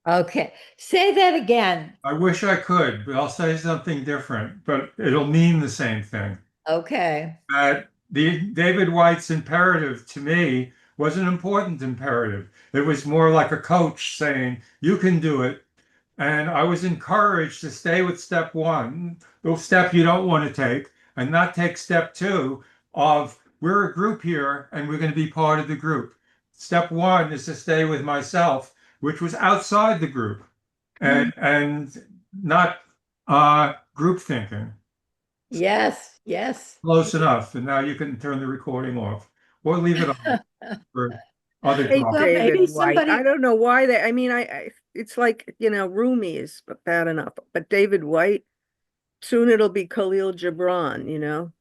Okay. Say that again. I wish I could, but I'll say something different, but it'll mean the same thing. Okay. The David White's imperative to me was an important imperative. It was more like a coach saying, you can do it. And I was encouraged to stay with step one, the step you don't want to take, and not take step two of we're a group here and we're going to be part of the group. Step one is to stay with myself, which was outside the group and not group thinking. Yes, yes. Close enough. And now you can turn the recording off or leave it on for other Hey, Well, topics. David maybe White. I somebody, don't know why they, I mean, it's like, Rumi is bad enough, but David White, soon it'll be Khalil Gibran.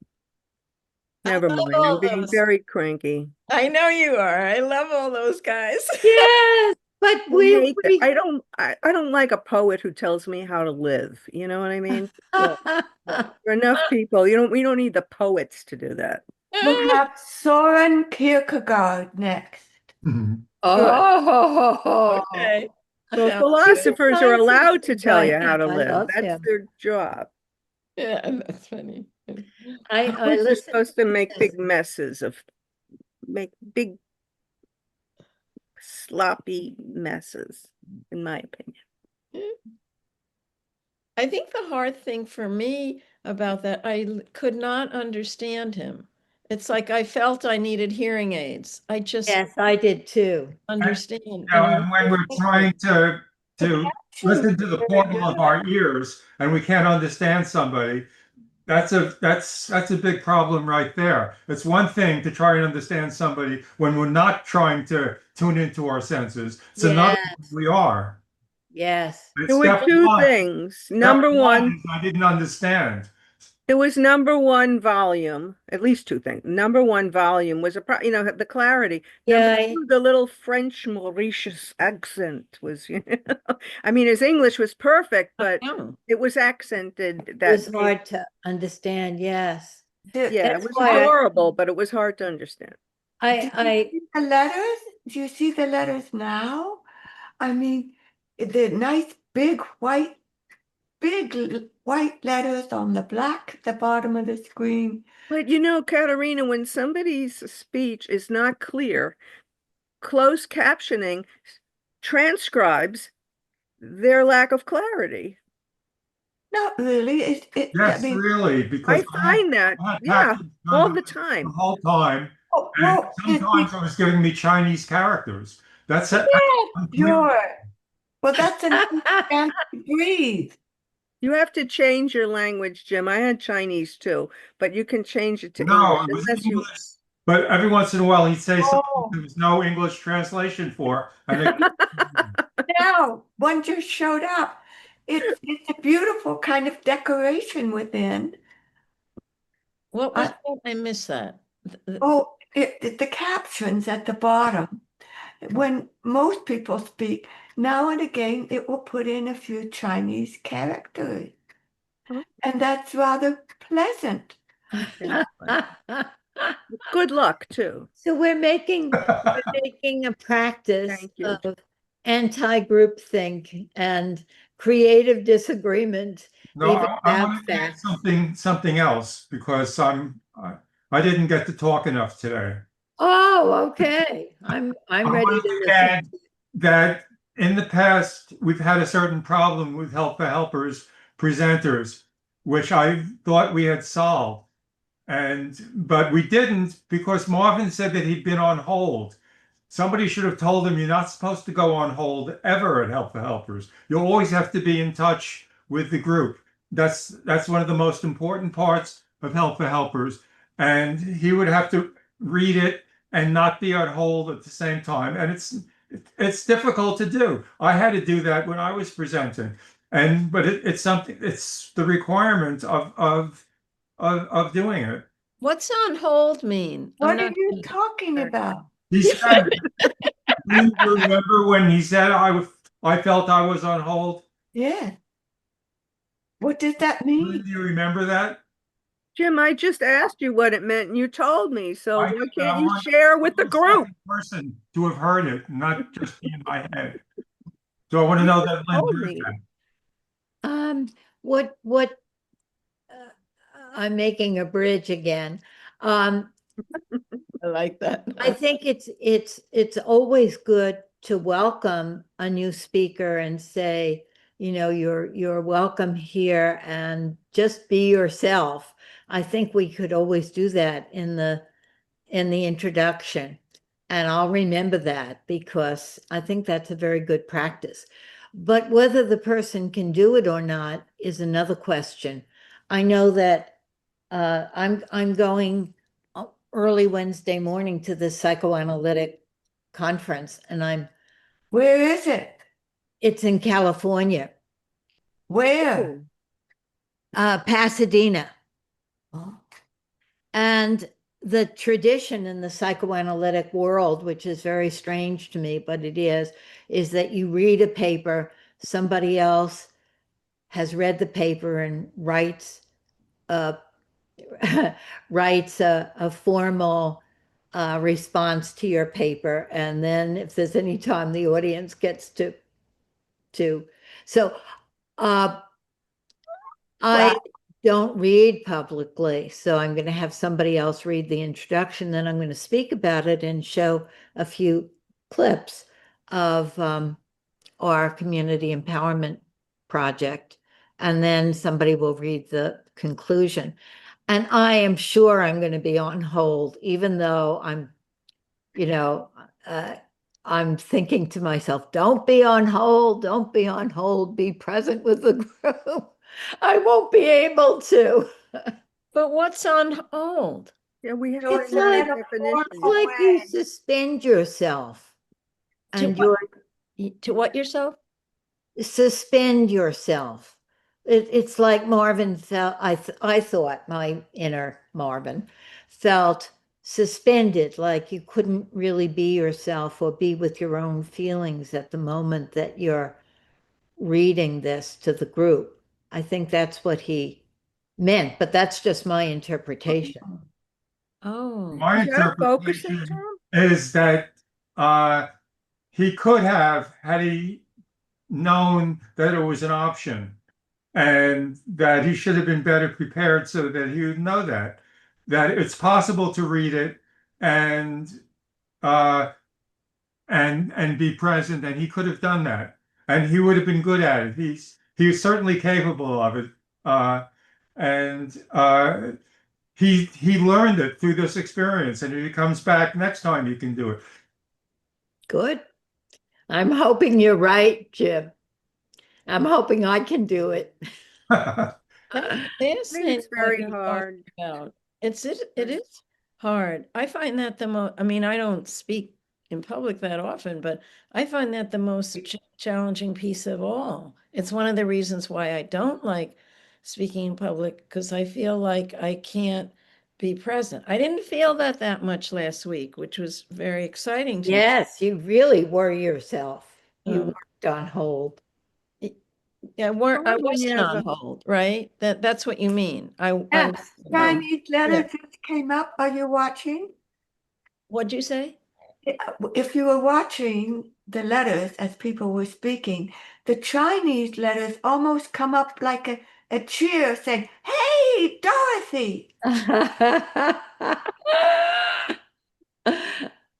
I Never love mind. I'm all being those. very cranky. I know you are. I love all those guys. yes, but I hate that. I don't like a poet who tells me how to live. You know what I mean? So, there are enough people. We don't need the poets to do that. We'll have Soren Kierkegaard next. Mhm. Good. Oh, Okay. Well, Sounds good. philosophers are nice allowed to tell you guy. how to I live. love That's him. their job. Yeah, that's funny. I Poets are listened supposed to to make this. big messes make big sloppy messes, in my opinion. I think the hard thing for me about that, could not understand him. It's like I felt I needed hearing aids. I just Yes, I did too. And, understand, you know. and when we're trying to Actions listen to the are very portal of good. our ears and we can't understand somebody, that's a big problem right there. It's one thing to try and understand somebody when we're not trying to tune into our senses. It's another when Yes, we are. yes. And There were two things. step Number one one, is I didn't understand. it was number one volume, at least two things. Number one volume was the clarity. Number Yeah, two, the little French Mauritius accent was, I mean, his English was perfect, I but know. it was accented it that was made, hard to understand. Yes. yeah, it That's was why adorable, but it was hard to understand. Do you I see the letters? Do you see the letters now? I mean, the nice white letters on the black at the bottom of the screen. But Katerina, when somebody's speech is not clear, closed captioning transcribes their lack of clarity. Not really. I Yes, mean, really, because I find that, I had yeah, package all under the it the time. whole time, oh, and well, sometimes it was giving me Chinese characters. That's yeah, unclear. sure. Well, that's a nice chance to breathe. You have to change your language, Jim. I had Chinese too, but you can change it to No, English it was unless you. English. But every once in a while, he'd say something Oh, there was no English translation for, and it, now one just showed up. It's a beautiful kind of decoration within. What was Uh, that? I missed that. the captions at the bottom. When most people speak, now and again it will put in a few Chinese characters, and that's rather pleasant. Good luck too. so we're making a practice Thank you. of anti-groupthink and creative disagreement, no, even I about want to add facts. something else because I didn't get to talk enough today. Oh, okay. I'm I ready wanted to to listen. add that in the past, we've had a certain problem with Help for Helpers presenters, which I thought we had solved. But we didn't because Marvin said that he'd been on hold. Somebody should have told him you're not supposed to go on hold ever at Help for Helpers. You always have to be in touch with the group. That's one of the most important parts of Help for Helpers. And he would have to read it and not be on hold at the same time. And it's difficult to do. I had to do that when I was presenting. But it's something, it's the requirement of doing it. What's on hold mean? I'm What are not. you talking about? He said, "Do you remember when he said I felt I was on hold? Yeah. What does that Do mean? you remember that? Jim, I just asked you what it meant and you told me. So I why but I can't you want share with the a group? second person to have heard it, not just be in my head. So I want to You know just that Lynn told heard me. that. What, uh, I'm making a bridge again. I like that. I think it's always good to welcome a new speaker and say, you're welcome here and just be yourself. I think we could always do that in the introduction. And I'll remember that because I think that's a very good practice. But whether the person can do it or not is another question. I know that I'm going early Wednesday morning to the psychoanalytic conference, and Where is it? it's in California, Where? Pasadena. Oh, And the tradition in the psychoanalytic world, which is very strange to me, but it is that you read a paper, somebody else has read the paper and writes a writes a formal response to your paper, and then if there's any time the audience gets to so uh, I wow. don't read publicly, so I'm going to have somebody else read the introduction. Then I'm going to speak about it and show a few clips of our community empowerment project. And then somebody will read the conclusion. And I am sure I'm going to be on hold, even though you know, uh, I'm thinking to myself, don't be on hold, don't be on hold, be present with the group. I won't be able to. But what's on hold? Yeah, we have So to It's it's have like a in a definition. it's formal like you way. suspend yourself To and what, you're to what yourself? suspend yourself. It's like Marvin felt, I thought my inner Marvin felt suspended, like you couldn't really be yourself or be with your own feelings at the moment that you're reading this to the group. I think that's what he meant, but that's just my interpretation. Oh, My Is that a focusing interpretation term? is that uh, he could have, had he known that it was an option, and that he should have been better prepared so that he would know that it's possible to read it and uh, and be present, and he could have done that, and he would have been good at it. He was certainly capable of it, and he learned it through this experience, and if he comes back next time, he can do it. Good. I'm hoping you're right, Jim. I'm hoping I can do it. that's I think fascinating it's what very you're talking hard. about. It is hard. I find that the most, I mean, I don't speak in public that often, but I find that the most challenging piece of all. It's one of the reasons why I don't like speaking in public, because I feel like I can't be present. I didn't feel that much last week, which was very exciting to me. Yes, you really were yourself. You Um, weren't on hold. Yeah, Hard I when you wasn't have on hold, right? That's what you mean. I Yes. wasn't on hold. Chinese letters just came up. Are you watching? What'd you say? If you were watching the letters as people were speaking, the Chinese letters almost come up like a cheer saying, "Hey, Dorothy!"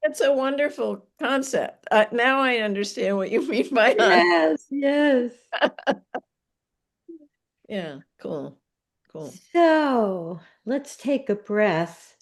It's a wonderful concept. Now I understand what you mean by on. Yes, yes. Yeah, cool, cool. So let's take a breath.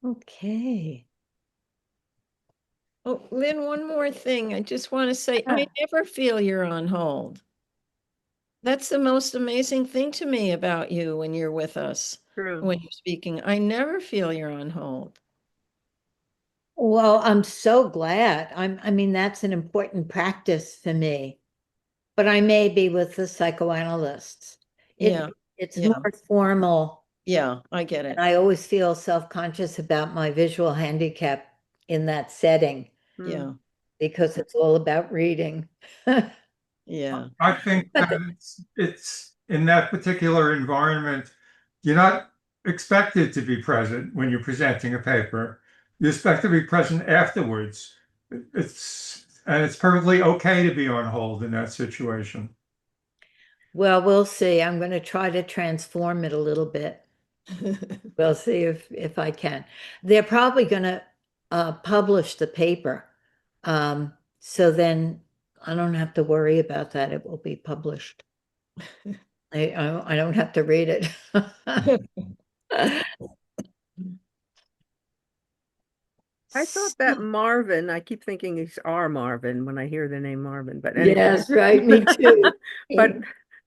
Okay. Oh, Lynn, one more thing. I just want to say, I Yeah. never feel you're on hold. That's the most amazing thing to me about you when you're with us, True. when you're speaking. I never feel you're on hold. Well, I'm so glad. I mean, that's an important practice for me. But I may be with the psychoanalysts. Yeah, It's yeah. more formal, Yeah, I get and it. I always feel self-conscious about my visual handicap in that setting Mm. Yeah, because it's all about reading. yeah. I think But that it's in that particular environment, you're not expected to be present when you're presenting a paper. You expect to be present afterwards. It's perfectly okay to be on hold in that situation. Well, we'll see. I'm going to try to transform it a little bit. We'll see if I can. They're probably going to publish the paper. So then I don't have to worry about that. It will be published. I don't have to read it. I thought that Marvin, I keep thinking he's our Marvin when I hear the name Marvin, but anyway. Yes, right, me too. But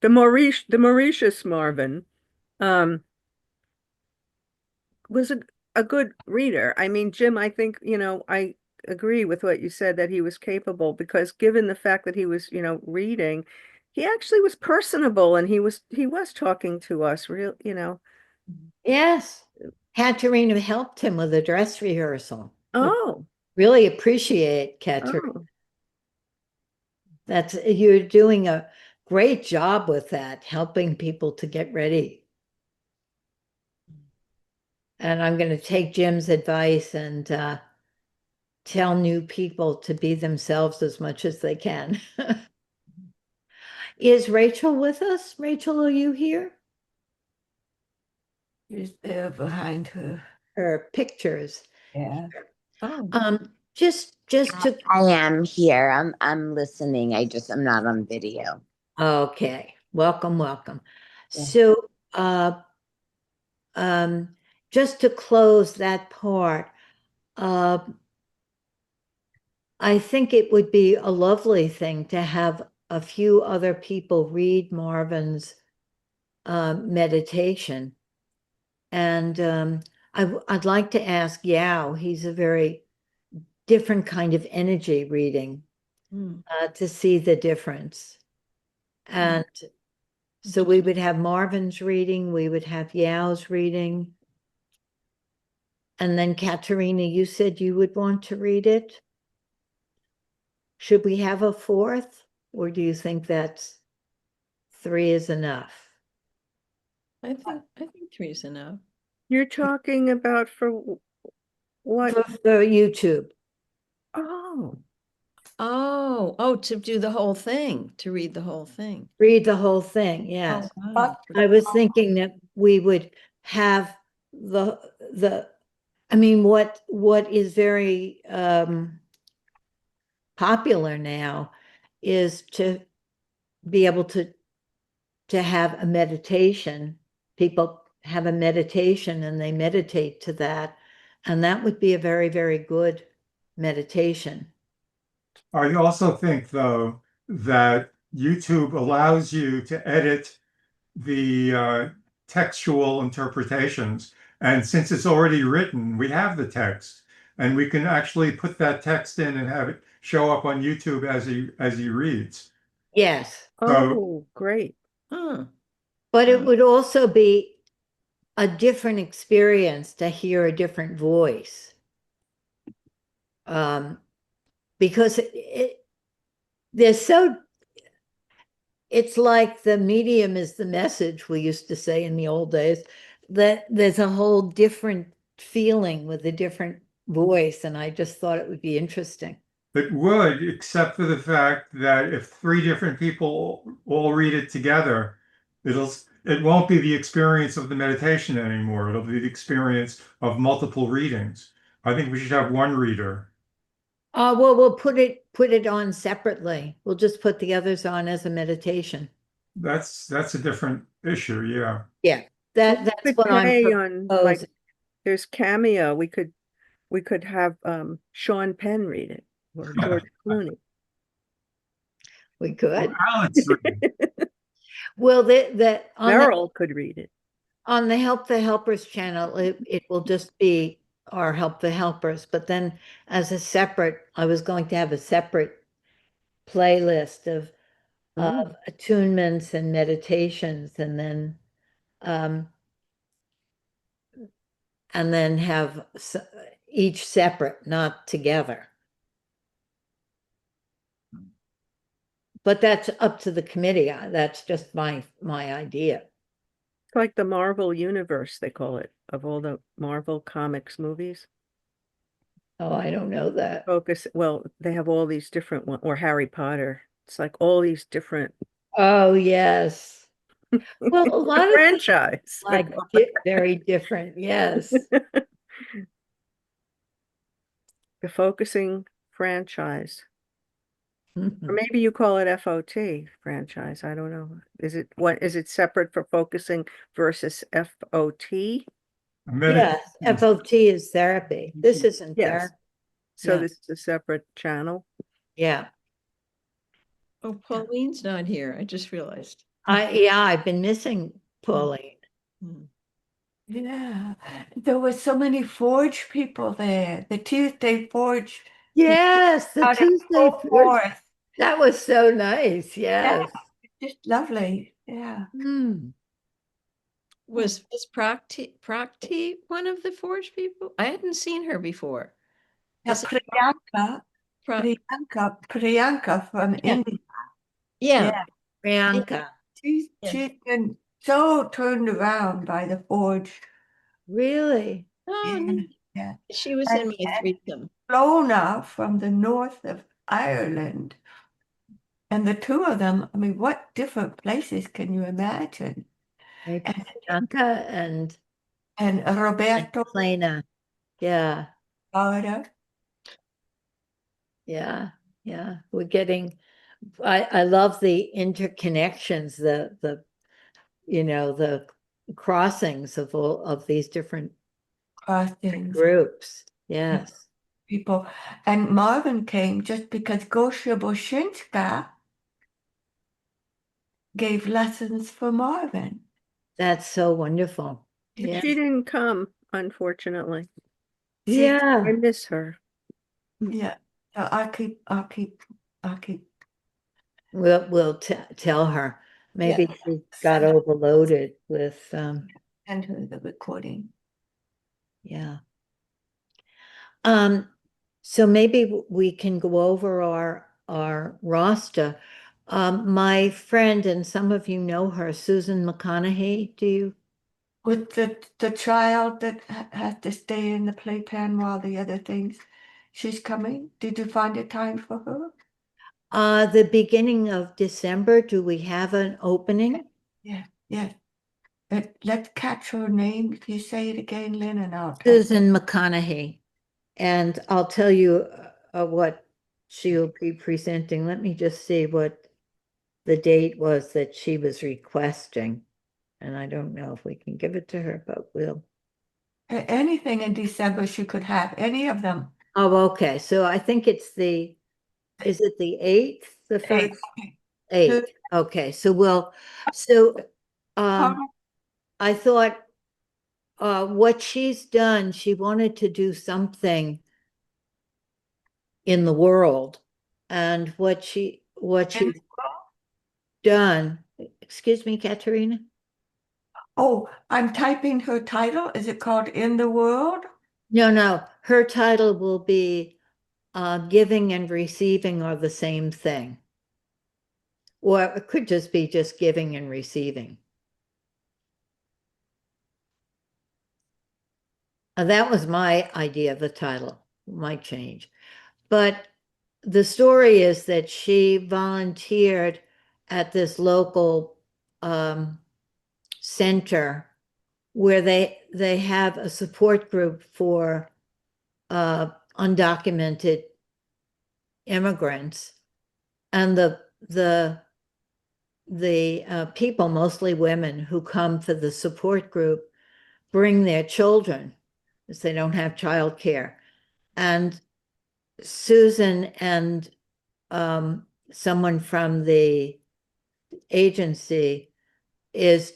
the Mauritius Marvin, was a good reader. I mean, Jim, I think, I agree with what you said that he was capable because given the fact that he was, reading, he actually was personable and he was talking to us real. Yes, Katerina helped him with a dress rehearsal. Oh, Really appreciate Katerina. oh. You're doing a great job with that, helping people to get ready. And I'm going to take Jim's advice and tell new people to be themselves as much as they can. Is Rachel with us? Rachel, are you here? She's there behind her. Her pictures. Yeah. Oh, Just to I am here. I'm listening. I'm not on video. okay. Welcome, welcome. Yeah. So just to close that part, I think it would be a lovely thing to have a few other people read Marvin's meditation. And I'd like to ask Yao, he's a very different kind of energy reading to see the difference. And so we would have Marvin's reading, we would have Yao's reading. And then Katerina, you said you would want to read it. Should we have a fourth, or do you think that's 3 is enough? I think 3 is enough. You're talking about for what? For YouTube. Oh, Oh, to do the whole thing, to read the whole thing. Read the whole thing, yes. Oh, wow. I was thinking that we would have I mean, what is very popular now is to be able to have a meditation. People have a meditation and they meditate to that. And that would be a very, very good meditation. I also think, though, that YouTube allows you to edit the textual interpretations. And since it's already written, we have the text, and we can actually put that text in and have it show up on YouTube as he reads. Yes. oh, great. Huh. But it would also be a different experience to hear a different voice. Because it's like the medium is the message, we used to say in the old days, that there's a whole different feeling with a different voice. And I just thought it would be interesting. It would, except for the fact that if 3 different people all read it together, it won't be the experience of the meditation anymore. It'll be the experience of multiple readings. I think we should have one reader. Well, we'll put it on separately. We'll just put the others on as a meditation. That's a different issue, yeah. Yeah, that's Could what I'm play on, like, proposing. there's Cameo. We could have Sean Penn read it or George Clooney. We could. Alex, Well, on Meryl could read it. on the Help the Helpers channel, it will just be our Help the Helpers, but then as a separate, I was going to have a separate playlist of attunements and meditations, um, and then have each separate, not together. But that's up to the committee. That's just my idea. It's like the Marvel universe, they call it, of all the Marvel comics movies. Oh, I don't know that. Focus, well, they have all these different one, or Harry Potter. It's like all these different Oh, yes. Well, a lot of franchise. like very different. Yes. The focusing franchise. Or Mhm. maybe you call it FOT franchise. I don't know. Is it separate for focusing versus FOT? Yes, FOT is therapy. This isn't Yes. therapy. So Yeah. this is a separate channel. Yeah. Oh, Pauline's not here. I just realized. I've been missing Pauline. Hmm. Yeah, there were so many Forge people there. The Tuesday Forge Yes, the out in Tuesday full Forge. force. That was so nice. Yeah, Yes. just lovely. Yeah. Hmm. Was Prakti one of the Forge people? I hadn't seen her before. Yeah, Is it Priyanka from Yeah. India. Yeah. Yeah, Priyanka. she's Yeah. she's been so turned around by the Forge. Really? Oh, Yeah, neat. yeah. She was in my threesome. Lona from the north of Ireland. And the two of them, I mean, what different places can you imagine? Maybe And, Priyanka and Roberto Plana. Yeah. Florida. Yeah. Yeah. We're getting, I love the interconnections, the the crossings of all of these different Crossings, groups. Yes. people. And Marvin came just because Gosha Boshinska gave lessons for Marvin. That's so wonderful. Yeah. She didn't come, unfortunately. See, I Yeah. miss her. yeah. So I'll keep. We'll tell her. Maybe Yeah. she got overloaded with Send her the recording. yeah. So maybe we can go over our roster. My friend, and some of you know her, Susan McConaughey. Do you? With the child that has to stay in the playpen while the other things, she's coming. Did you find a time for her? The beginning of December, do we have an opening? Yeah, yeah. Let's catch her name. If you say it again, Lynn, and I'll type. Susan McConaughey. And I'll tell you what she'll be presenting. Let me just see what the date was that she was requesting. And I don't know if we can give it to her, but we'll. Anything in December she could have, any of them. Oh, okay. So I think is it the 8th, the Hey, first 8th? Okay, so I thought what she's done, she wanted to do something in the world. And what she's done, excuse me, Katerina? Oh, I'm typing her title. Is it called In the World? No, her title will be Giving and Receiving Are the Same Thing. Or it could just be just giving and receiving. That was my idea of the title, might change. But the story is that she volunteered at this local center where they have a support group for undocumented immigrants, and the people, mostly women, who come for the support group bring their children because they don't have childcare. And Susan and someone from the agency is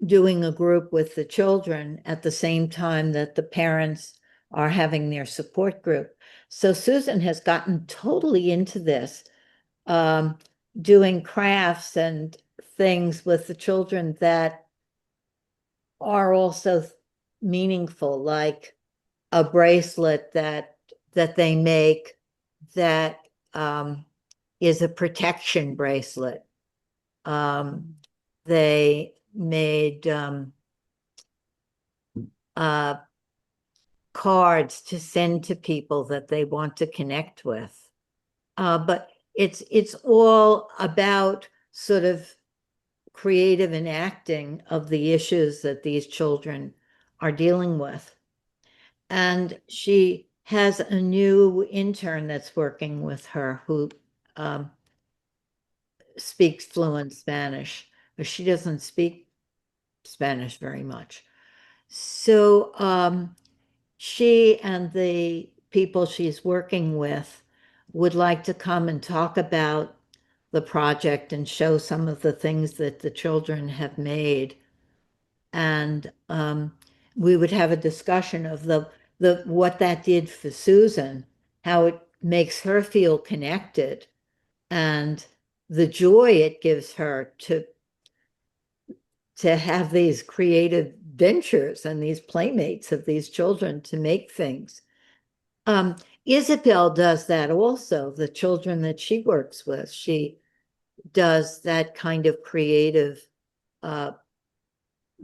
doing a group with the children at the same time that the parents are having their support group. So Susan has gotten totally into this, doing crafts and things with the children that are also meaningful, like a bracelet that they make that is a protection bracelet. They made cards to send to people that they want to connect with. But it's all about sort of creative enacting of the issues that these children are dealing with. And she has a new intern that's working with her who speaks fluent Spanish, but she doesn't speak Spanish very much. So she and the people she's working with would like to come and talk about the project and show some of the things that the children have made. And we would have a discussion of the what that did for Susan, how it makes her feel connected, and the joy it gives her to have these creative ventures and these playmates of these children to make things. Isabel does that also, the children that she works with. She does that kind of creative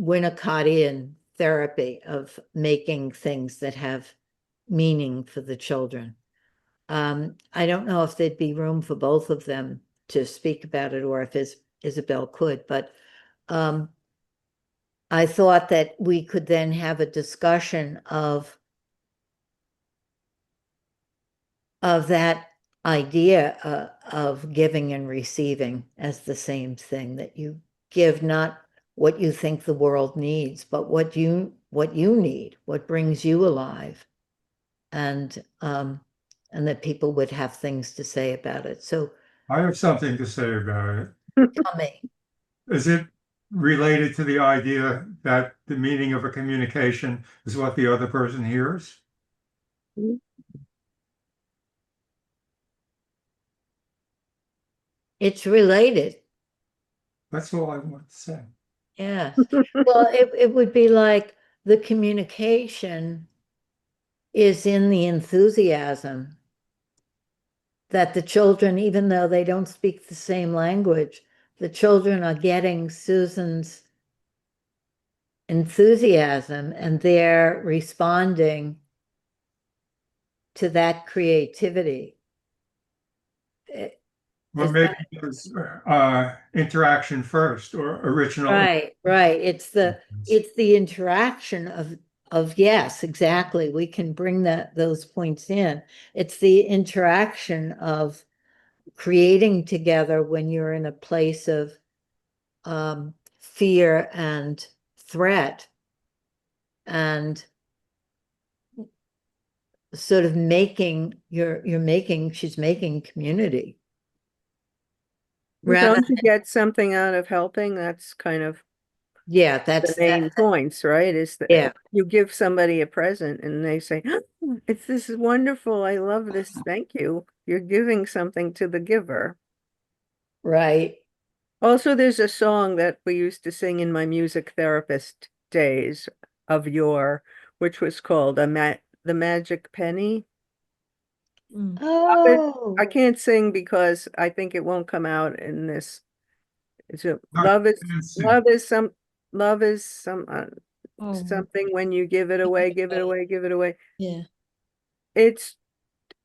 Winnicottian therapy of making things that have meaning for the children. I don't know if there'd be room for both of them to speak about it or if Isabel could, but I thought that we could then have a discussion of that idea of giving and receiving as the same thing, that you give not what you think the world needs, but what you need, what brings you alive, and that people would have things to say about it. So I have something to say about it. tell me. Is it related to the idea that the meaning of a communication is what the other person hears? It's related. That's all I want to say. Yes. Well, it would be like the communication is in the enthusiasm that the children, even though they don't speak the same language, the children are getting Susan's enthusiasm and they're responding to that creativity. Well, Is maybe that- it was interaction first or original. Right. It's the interaction of yes, exactly. We can bring those points in. It's the interaction of creating together when you're in a place of fear and threat, and sort of she's making community. Well, Rather don't you get something out of helping? That's kind of Yeah, the that's main points, right? Is that Yeah. you give somebody a present and they say, "Oh, this is wonderful. I love this. Thank you." You're giving something to the giver. right. Also, there's a song that we used to sing in my music therapist days of yore, which was called The Magic Penny. Mm. Oh, I can't sing because I think it won't come out in this. It's a, Not love is fancy. love is Oh, something when you give it away, give it away, give it away. yeah. It's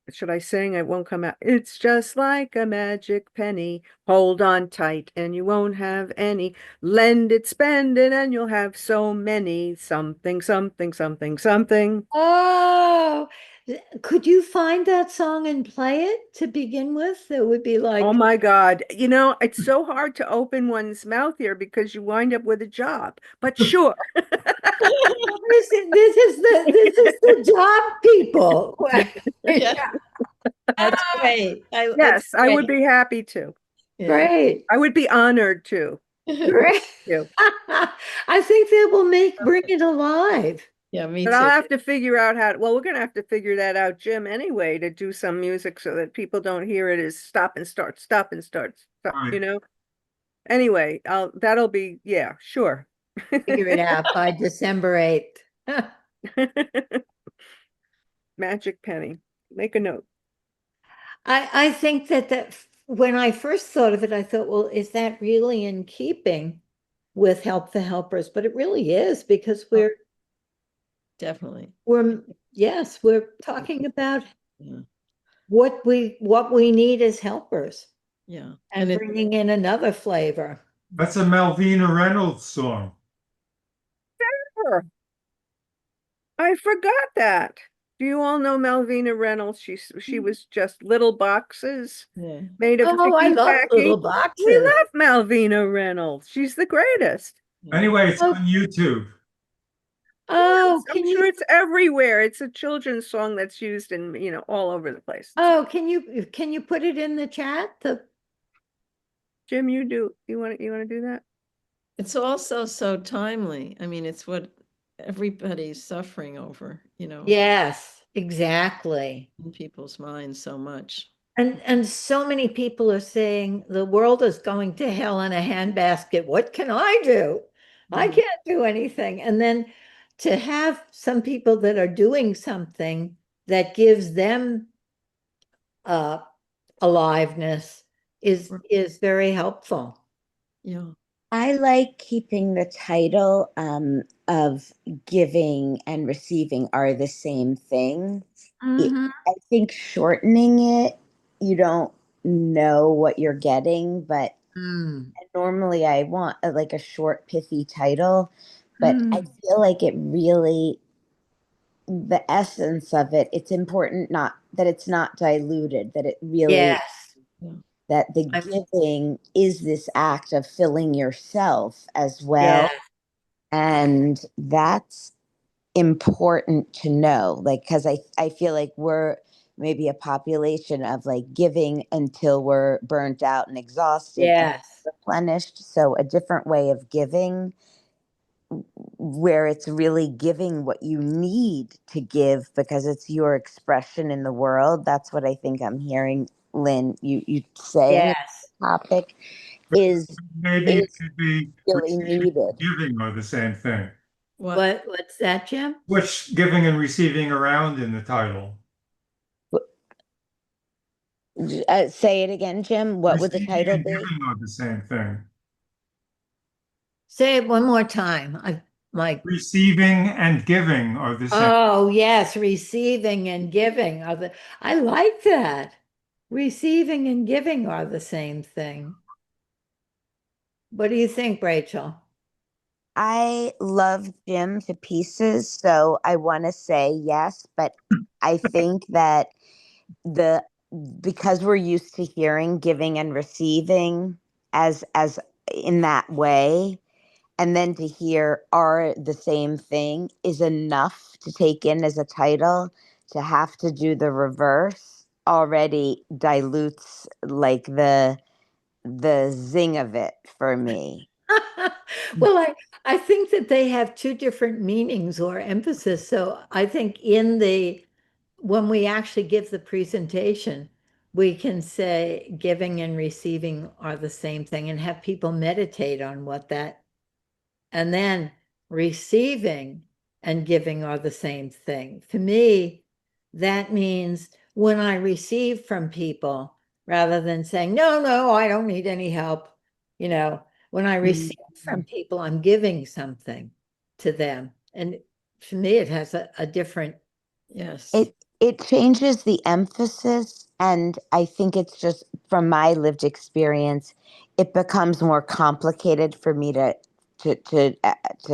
should I sing? It won't come out. It's just like a magic penny. Hold on tight and you won't have any. Lend it, spend it, and you'll have so many. Something, something, something, something. oh, could you find that song and play it to begin with? It would be Oh like, my God. You know, it's so hard to open one's mouth here because you wind up with a job. But sure. this is the job people. Yeah. That's great. It's Yes, I would great. be happy to. Yeah. Great. I would be honored to. Great. You. I think that will bring it alive. Yeah, me But I'll too. have to figure out well, we're gonna have to figure that out, Jim, anyway, to do some music so that people don't hear it as stop and start, stop and start, stop, Right. Anyway, that'll be, yeah, sure. Figure it out by December 8th. Magic penny. Make a note. I think that when I first thought of it, I thought, well, is that really in keeping with Help the Helpers? But it really is, because Definitely. yes, we're talking about Yeah. what we need as helpers Yeah. and And bringing in another flavor. That's a Malvina Reynolds song. Sure. I forgot that. Do you all know Malvina Reynolds? She was just little boxes yeah. made of Oh, I love little ticky-tacky. We boxes. love Malvina Reynolds. She's the greatest. Yeah. Anyway, it's Oh, on YouTube. oh, I'm can sure you it's everywhere. It's a children's song that's used in, all over the place. can you put it in the chat? Jim, you want to do that? It's also so timely. I mean, it's what everybody's suffering over, Yes, exactly. in people's minds so much. And so many people are saying the world is going to hell in a handbasket. What can I do? I Mhm. can't do anything. And then to have some people that are doing something that gives them uh, aliveness is very helpful. Yeah. I like keeping the title of giving and receiving are the same thing. Mhm. I think shortening it, you don't know what you're getting, but Mm. normally I want like a short, pithy title, but I Mm. feel like it really, the essence of it, it's important not that it's not diluted, that it really, Yes. that the I'm, giving is this act of filling yourself as well. yeah. And that's important to know, like, because I feel like we're maybe a population of like giving until we're burnt out and exhausted and Yes. replenished. So a different way of giving where it's really giving what you need to give because it's your expression in the world. That's what I think I'm hearing, Lynn, you saying Yes. topic is Maybe it is could be really receiving and needed. giving are the same thing. What's that, Jim? Which giving and receiving around in the title. Say it again, Jim. What would the Receiving title and be? giving are the same thing. Say it one more time. I like Receiving and giving are the same. Oh, yes, receiving and giving are I like that. Receiving and giving are the same thing. What do you think, Rachel? I love Jim to pieces, so I want to say yes, but I think that the because we're used to hearing giving and receiving as in that way, and then to hear are the same thing is enough to take in as a title. To have to do the reverse already dilutes like the zing of it for me. Well, I think that they have two different meanings or emphasis. So I think when we actually give the presentation, we can say giving and receiving are the same thing and have people meditate on what that, and then receiving and giving are the same thing. For me, that means when I receive from people, rather than saying, no, no, I don't need any help, when I Mhm. receive from people, I'm giving something to them. And for me, it has a different, Yes. It changes the emphasis, and I think it's just from my lived experience, it becomes more complicated for me to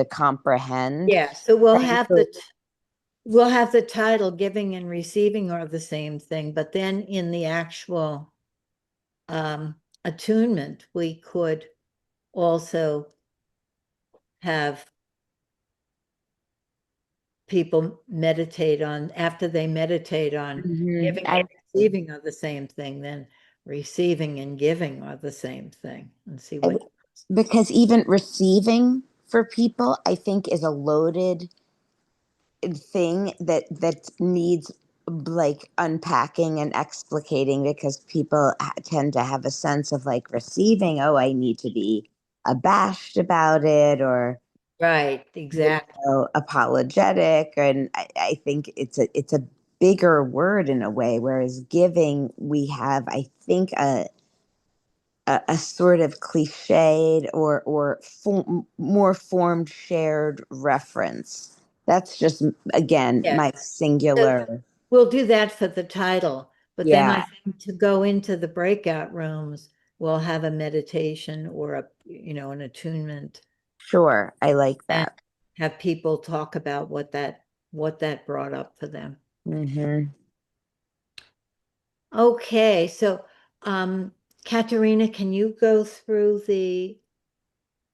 comprehend. yeah. So Frankly, we'll have the title giving and receiving are the same thing, but then in the actual attunement, we could also have people meditate on, after they meditate on mhm, giving and receiving are the same thing, then receiving and giving are the same thing, and see I what. because even receiving for people, I think is a loaded thing that needs like unpacking and explicating, because people tend to have a sense of like receiving, oh, I need to be abashed about it, or Right, exactly. apologetic. And I think it's a bigger word in a way, whereas giving, we have, I think, a sort of cliched or more formed shared reference. That's just, again, Yeah. my singular. We'll do that for the title, but then I Yeah, think to go into the breakout rooms, we'll have a meditation or an attunement sure. I like and that. have people talk about what that brought up for them. Hmm. Okay, so Katerina, can you go through the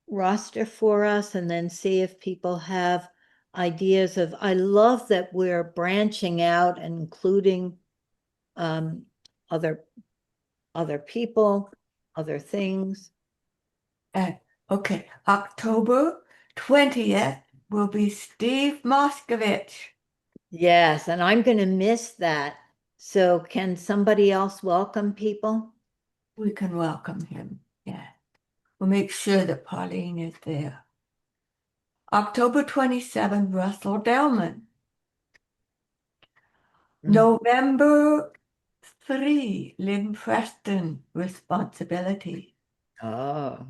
roster for us and then see if people have ideas of, I love that we're branching out and including um, other people, other things. Okay, October 20th will be Steve Moskovich. Yes, and I'm going to miss that. So can somebody else welcome people? We can welcome him. Yeah. We'll make sure that Pauline is there. October 27th, Russell Delman. November 3, Lynn Preston, responsibility. Oh,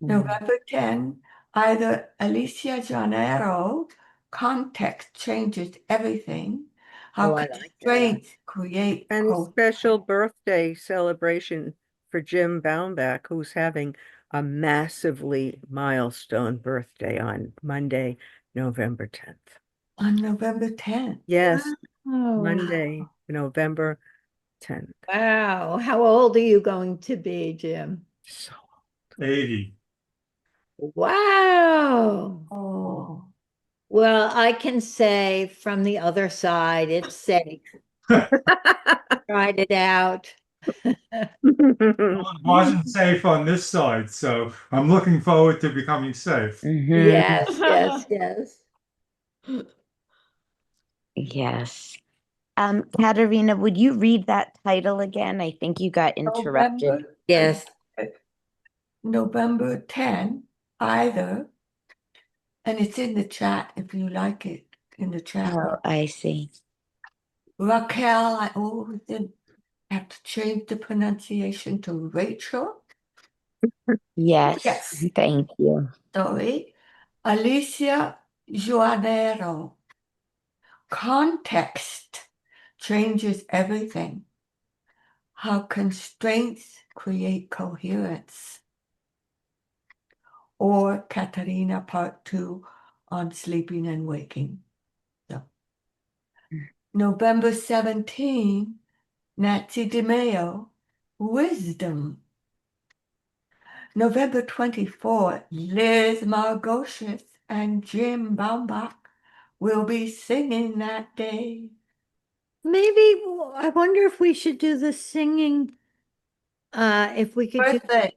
November 10, either Alicia Janero, context changes everything. How I like that. constraints create And a special birthday celebration for Jim Baumbach, who's having a massively milestone birthday on Monday, November 10th. on November 10th. Yes, Oh, Monday, November 10th. wow. How old are you going to be, Jim? So 80. Wow. Oh, Well, I can say from the other side, it's safe. Tried it out. Well, it wasn't safe on this side, so I'm looking forward to becoming safe. Yes, yes, yes. Yes. Katerina, would you read that title again? I think you got interrupted. November, Yes. November 10, either, and it's in the chat if you like it in the chat. Oh, I see. Raquel, I always did have to change the pronunciation to Rachel. Yes. Yes. Thank you. Sorry. Alicia Joanero. Context changes everything. How constraints create coherence. Or Katarina Part 2 on sleeping and waking. So, November 17, Nancy DeMeo, wisdom. November 24, Liz Margoshes and Jim Baumbach will be singing that day. Maybe I wonder if we should do the singing, if we could do Birthday.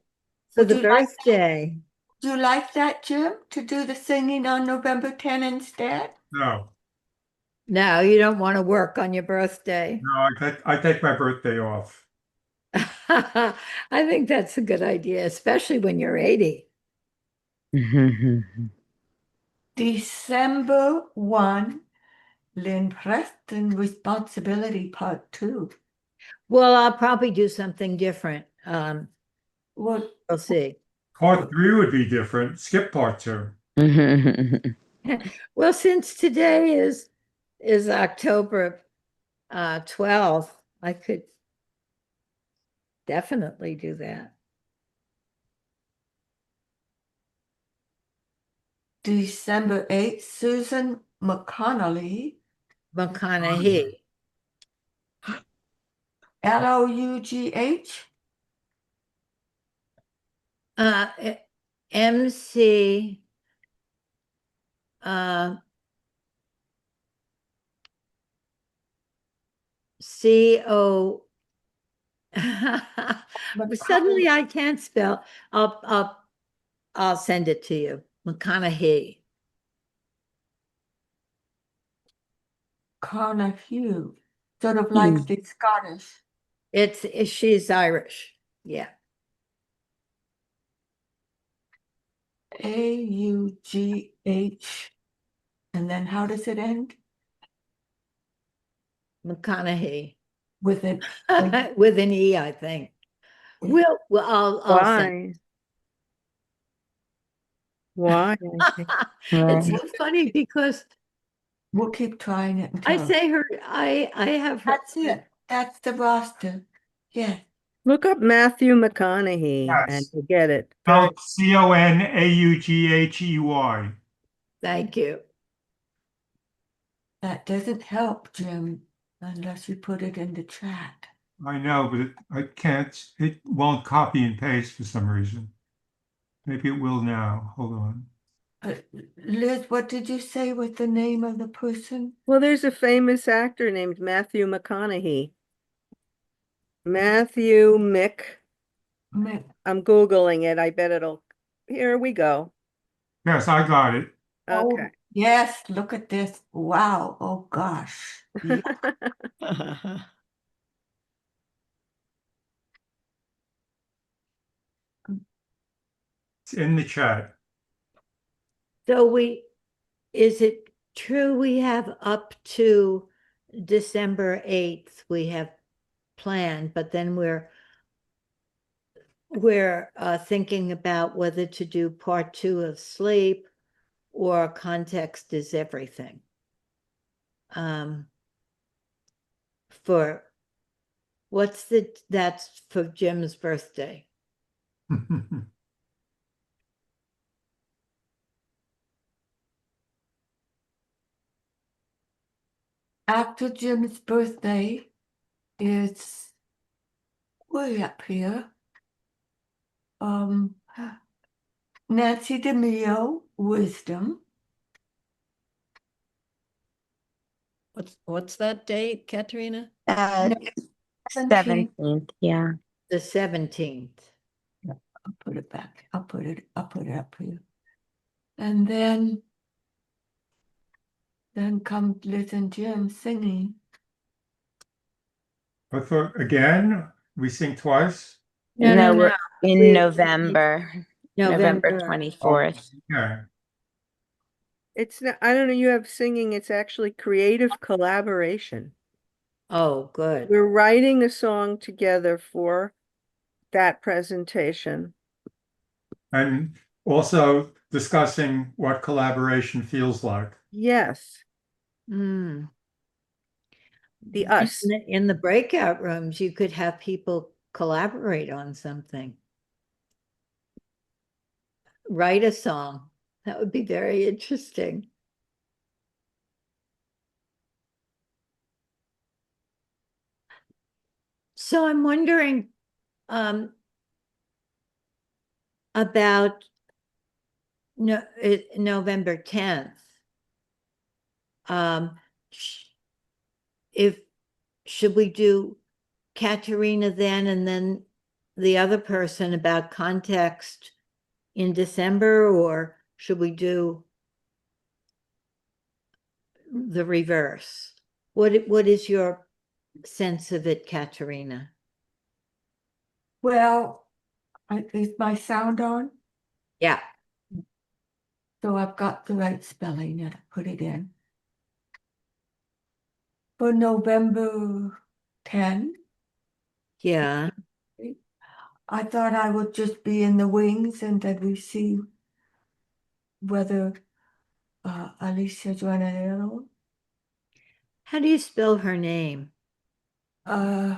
for Would the you like that? birthday. Do you like that, Jim, to do the singing on November 10 instead? No, No, you don't want to work on your birthday. no, I take my birthday off. I think that's a good idea, especially when you're 80. December 1, Lynn Preston, responsibility part 2. Well, I'll probably do something different. Well, We'll see. Part 3 would be different. Skip part 2. Well, since today is October 12th, I could definitely do that. December 8th, Susan McConnelly, McConaughey. Lough. Uh, MC CO. Suddenly I can't spell. I'll send it to you. McConaughey. McConaughey, sort of like the Scottish. She's Irish. Yeah. Augh. And then how does it end? McConaughey. With an With an E, I think. Well, I'll send. Why? I think. It's so funny because we'll keep trying it I until say her, I have her. that's it. That's the roster. Yes. Look up Matthew McConaughey and Yes. you get it. Very Spelled Conaugheyi. Thank you. That doesn't help, Jim, unless you put it in the chat. I know, but I can't, it won't copy and paste for some reason. Maybe it will now. Hold on. Liz, what did you say was the name of the person? well. There's a famous actor named Matthew McConaughey. Matthew Mick. Ma- I'm Googling it. I bet it'll. Here we go. Yes, I got it. Oh, Okay. yes, look at this. Wow. Oh, gosh. Yeah. It's in the chat. So is it true we have up to December 8th, we have planned, but then we're thinking about whether to do part 2 of sleep or context is everything. For that's for Jim's birthday. After Jim's birthday is way up here. Nancy DeMio, Wisdom. What's that date, Katerina? 17th, yeah. The 17th. I'll put it back. I'll put it up here. And then comes Liz and Jim singing. I thought, again, we sing twice? No, we're in We- November, November November. 24th. Okay. It's not, I don't know, you have singing, it's actually creative collaboration. Oh, good. We're writing a song together for that presentation. And also discussing what collaboration feels like. Yes, Mm. the us. In the breakout rooms, you could have people collaborate on something. Write a song. That would be very interesting. So I'm wondering about November 10th. Should we do Katerina then and then the other person about context in December, or should we do the reverse? What is your sense of it, Katerina? Well, is my sound on? Yeah. So I've got the right spelling and I put it in. For November 10, Yeah. I thought I would just be in the wings and that we see whether Alicia Granadero, How do you spell her name? uh,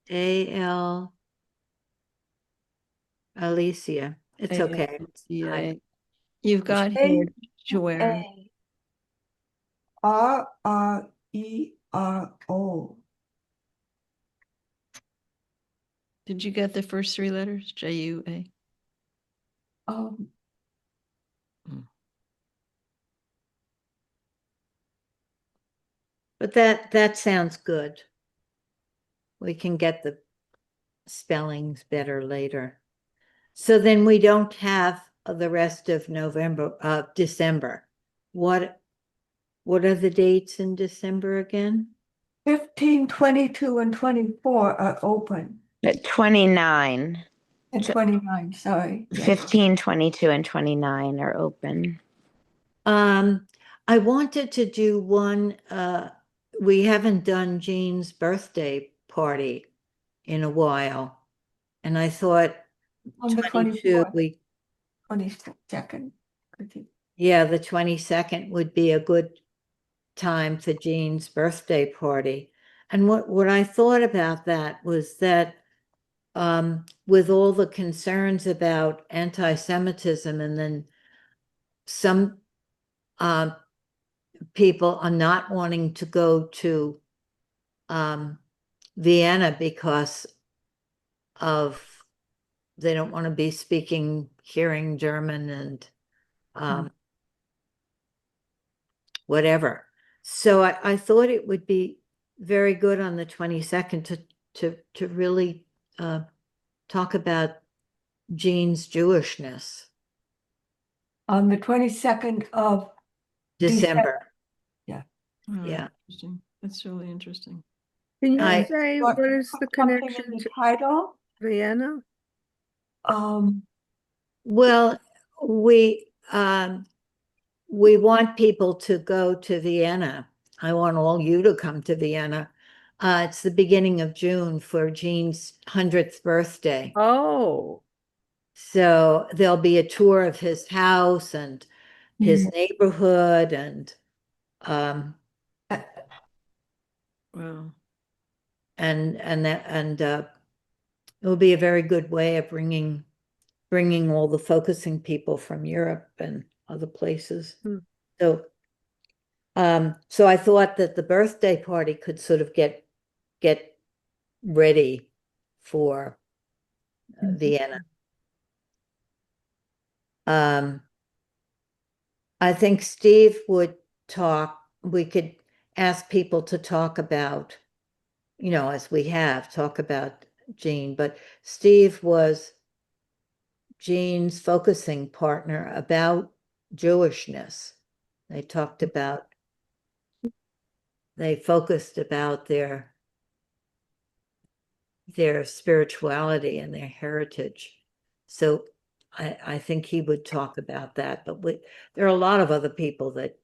A-L Alicia. It's okay. Yeah. You've got here, Joanne. Rrero. Did you get the first 3 letters? J-U-A. Um, But that sounds good. We can get the spellings better later. So then we don't have the rest of December. What what are the dates in December again? 15, 22, and 24 are open. At 29, And 29, sorry. Yes. 15, 22, and 29 are open. I wanted to do one, we haven't done Jean's birthday party in a while. And I thought On the 22, 24th, 22nd. Could you? yeah, the 22nd would be a good time for Jean's birthday party. And what I thought about that was that with all the concerns about anti-Semitism, and then some people are not wanting to go to Vienna because of they don't want to be hearing German and whatever. So I thought it would be very good on the 22nd to really talk about Jean's Jewishness. On the 22nd of December. Oh, Yeah. interesting. That's really interesting. Can you I- say What- what is the something in connection the to title. Vienna? Well, we want people to go to Vienna. I want all you to come to Vienna. It's the beginning of June for Jean's 100th birthday. Oh, So there'll be a tour of his house and his neighborhood and Wow. it will be a very good way of bringing all the focusing people from Europe and other places. So I thought that the birthday party could sort of get ready for Vienna. I think Steve would talk. We could ask people to talk about, as we have, talk about Jean, but Steve was Jean's focusing partner about Jewishness. They focused about their spirituality and their heritage. So I think he would talk about that, but there are a lot of other people that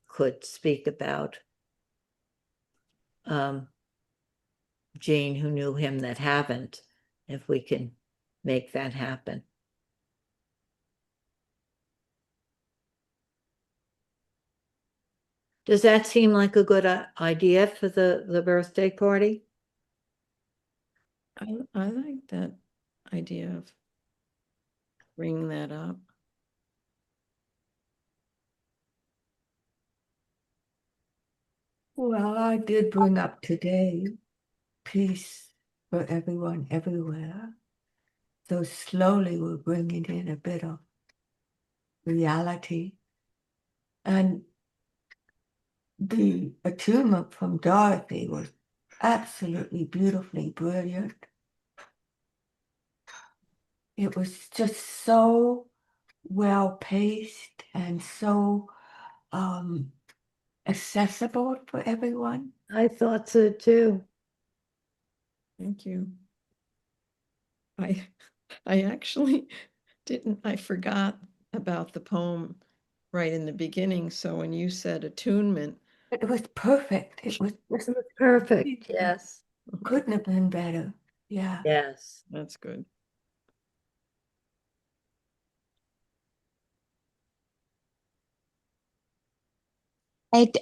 could speak about Jean who knew him that haven't, if we can make that happen. Does that seem like a good idea for the birthday party? I like that idea of bringing that up. Well, I did bring up today peace for everyone everywhere. So slowly we're bringing in a bit of reality. And the attunement from Dorothy was absolutely beautifully brilliant. It was just so well paced and so accessible for everyone. I thought so too. Thank you. I actually I forgot about the poem right in the beginning. So when you said attunement, It was perfect. It was just Perfect. Yes. couldn't have been better. Yeah. Yes. that's good.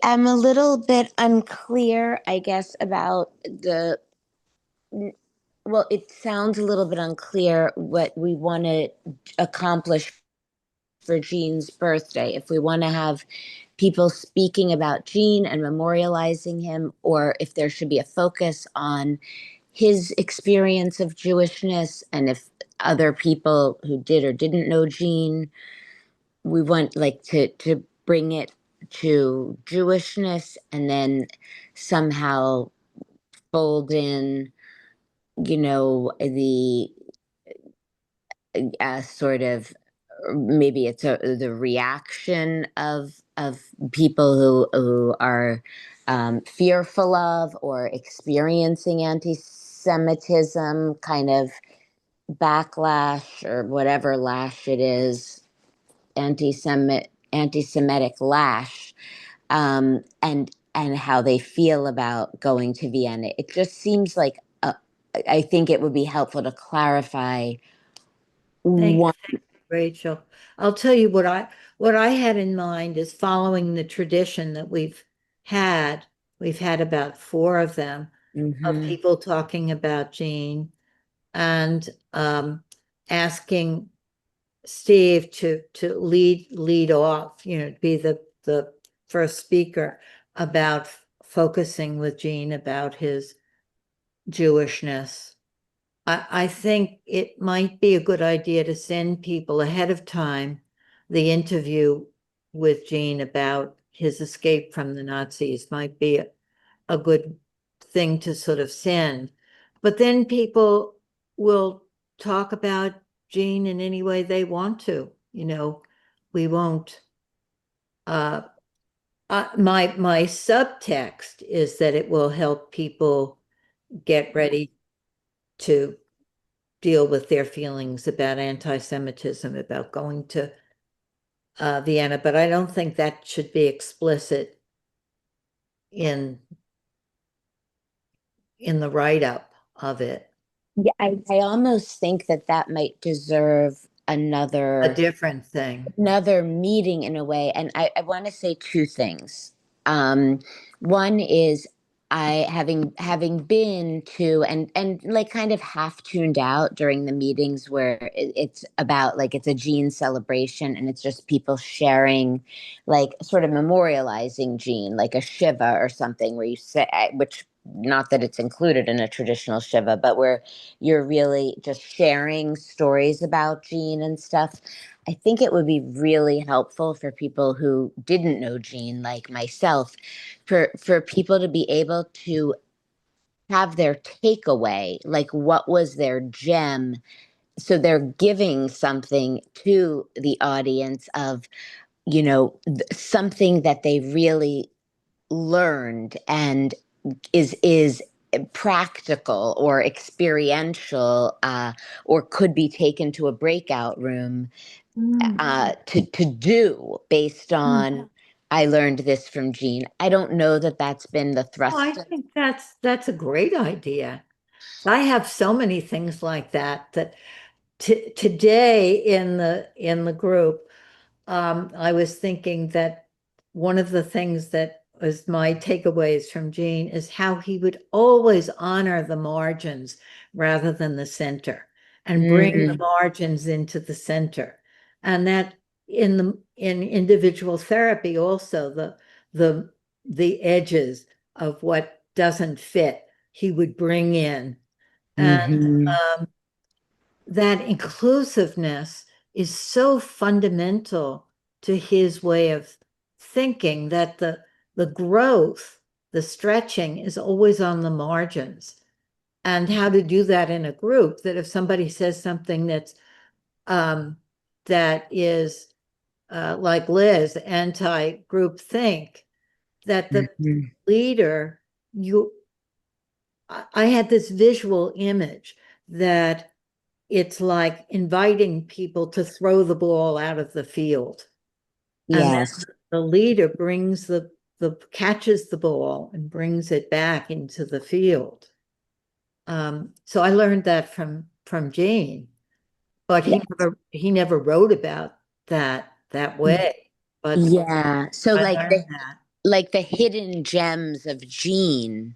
I'm a little bit unclear, I guess, about well, it sounds a little bit unclear what we want to accomplish for Jean's birthday. If we want to have people speaking about Jean and memorializing him, or if there should be a focus on his experience of Jewishness, and if other people who did or didn't know Jean, we want like to bring it to Jewishness and then somehow fold in, the sort of maybe it's the reaction of people who are fearful of or experiencing anti-Semitism, kind of backlash or whatever lash it is, anti-Semitic lash, and how they feel about going to Vienna. It just seems like I think it would be helpful to clarify one. Thanks, Rachel. I'll tell you what I had in mind is following the tradition that we've had. We've had about four of them of Mhm. people talking about Jean and asking Steve to lead off, be the first speaker about focusing with Jean about his Jewishness. I think it might be a good idea to send people ahead of time the interview with Gene about his escape from the Nazis might be a good thing to sort of send. But then people will talk about Gene in any way they want to. We won't. My subtext is that it will help people get ready to deal with their feelings about anti-Semitism, about going to Vienna, but I don't think that should be explicit in the write-up of it. Yeah, I almost think that might deserve A different thing. another meeting in a way. And I want to say two things. Um, One is I having been to and like kind of half tuned out during the meetings where it's about like it's a Gene celebration and it's just people sharing, like sort of memorializing Gene, like a Shiva or something where you say, which not that it's included in a traditional Shiva, but where you're really just sharing stories about Gene and stuff. I think it would be really helpful for people who didn't know Gene, like myself, for people to be able to have their takeaway, like what was their gem. So they're giving something to the audience of, something that they really learned and is practical or experiential, or could be taken to a breakout room to do based on I learned this from Gene. I don't know that that's been the Oh, I thrust. think that's a great idea. I have so many things like that today in the group. I was thinking that one of the things that was my takeaways from Gene is how he would always honor the margins rather than the center and bring the Mm, margins into the center. And that in individual therapy also the edges of what doesn't fit, he would bring in. And mhm. that inclusiveness is so fundamental to his way of thinking that the growth, the stretching is always on the margins. And how to do that in a group, that if somebody says something that is like Liz, anti-group think, that the Mhm. leader, I had this visual image that it's like inviting people to throw the ball out of the field. And then Yes. the leader brings the catches the ball and brings it back into the field. So I learned that from Jane, but Yeah. he never wrote about that way. But Yeah. So I like learned that. the hidden gems of Gene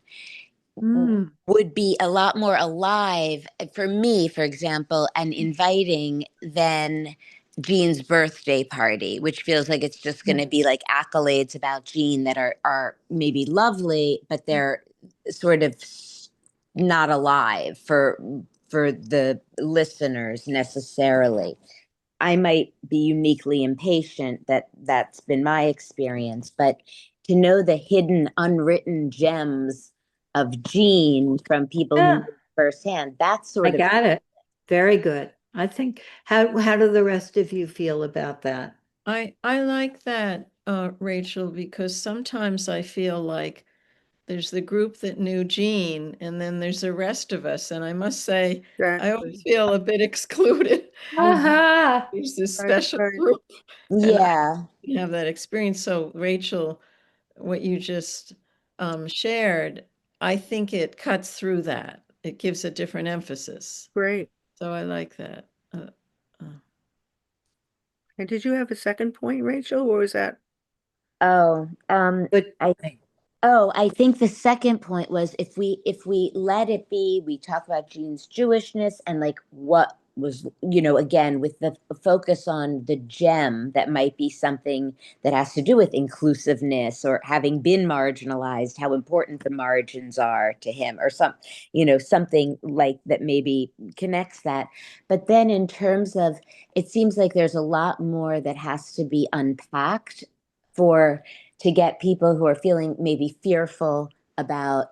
Mm, would be a lot more alive for me, for example, and inviting than Jean's birthday party, which feels like it's just going to be like accolades about Jean that are maybe lovely, but they're sort of not alive for the listeners necessarily. I might be uniquely impatient, that's been my experience, but to know the hidden unwritten gems of Gene from people who yeah, know firsthand, that's I sort of got it. Very good. I think, how do the rest of you feel about that? I like that, Rachel, because sometimes I feel like there's the group that knew Jean, and then there's the rest of us. And I must say, I always Exactly. feel a bit excluded. Aha! There's this Right, special right. group, and I Yeah. didn't have that experience. So, Rachel, what you just shared, I think it cuts through that. It gives a different emphasis. Great. So I like that. And did you have a second point, Rachel, or was that? Oh, Good. I Oh, I think the second point was if we let it be, we talk about Jean's Jewishness and like what was, again, with the focus on the gem that might be something that has to do with inclusiveness or having been marginalized, how important the margins are to him or something like that maybe connects that. But then in terms of, it seems like there's a lot more that has to be unpacked for to get people who are feeling maybe fearful about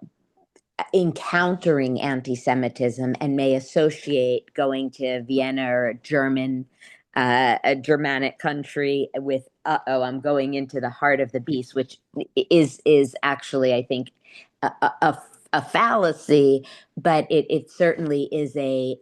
encountering anti-Semitism and may associate going to Vienna or a Germanic country with, uh-oh, I'm going into the heart of the beast, which is actually, I think, a fallacy, but it certainly is a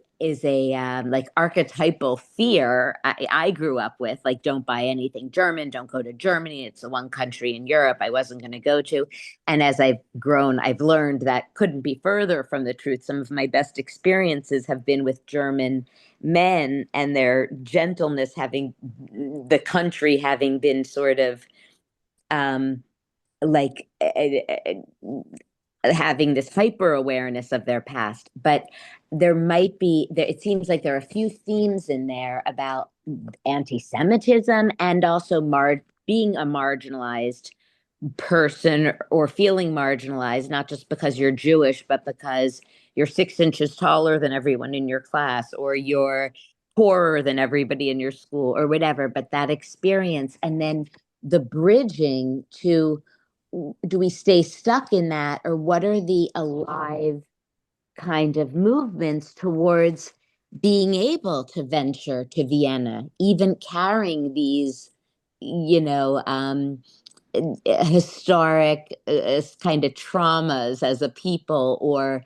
like archetypal fear I grew up with, like don't buy anything German, don't go to Germany. It's the one country in Europe I wasn't going to go to. And as I've grown, I've learned that couldn't be further from the truth. Some of my best experiences have been with German men and their gentleness, having the country having been sort of um, like having this hyper awareness of their past. But it seems like there are a few themes in there about anti-Semitism and also being a marginalized person or feeling marginalized, not just because you're Jewish, but because you're 6 inches taller than everyone in your class, or you're poorer than everybody in your school, or whatever. But that experience, and then the bridging to, do we stay stuck in that, or what are the alive kind of movements towards being able to venture to Vienna, even carrying these, you know, historic kind of traumas as a people, or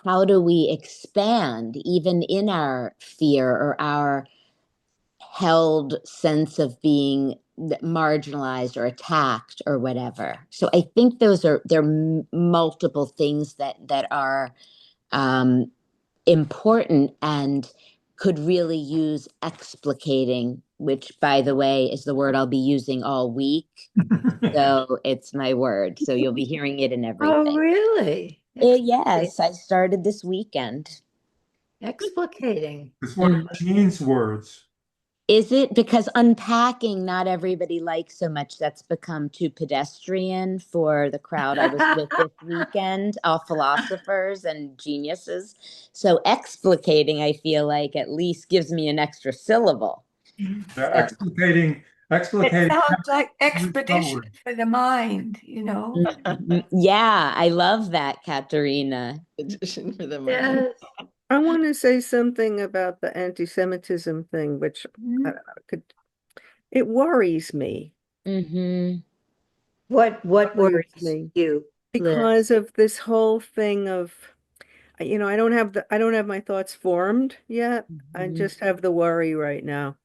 how do we expand even in our fear or our held sense of being marginalized or attacked or whatever. So I think there are multiple things that are um, important and could really use explicating, which, by the way, is the word I'll be using all week. So it's my word. So you'll be hearing it in Oh, everything. really? Yes, I started this weekend. Explicating. It's one of Jean's words. Is it because unpacking, not everybody likes so much? That's become too pedestrian for the crowd I was with this weekend, all philosophers and geniuses. So explicating, I feel like, at least gives me an extra syllable. So, Explicating, It explicating. sounds like expedition Forward. for the mind, you know? yeah, I love that, Katerina. Addition for the mind. Yes. I want to say something about the anti-Semitism thing, which I don't know, it worries me. Mm-hmm. What Worries worries me you, Liz? because of this whole thing of, I don't have my thoughts formed yet. I Mm-hmm. just have the worry right now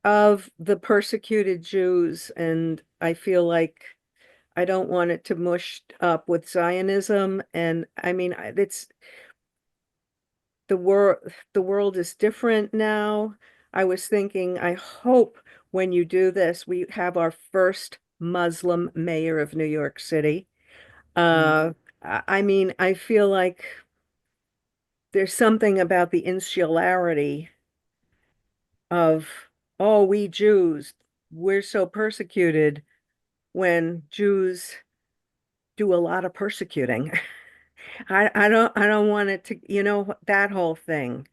of the persecuted Jews, and I feel like I don't want it to mush up with Zionism. And I mean, it's the world is different now. I was thinking, I hope when you do this, we have our first Muslim mayor of New York City. I mean, I feel like there's something about the insularity of, oh, we Jews, we're so persecuted when Jews do a lot of persecuting. I don't want it to, that whole thing.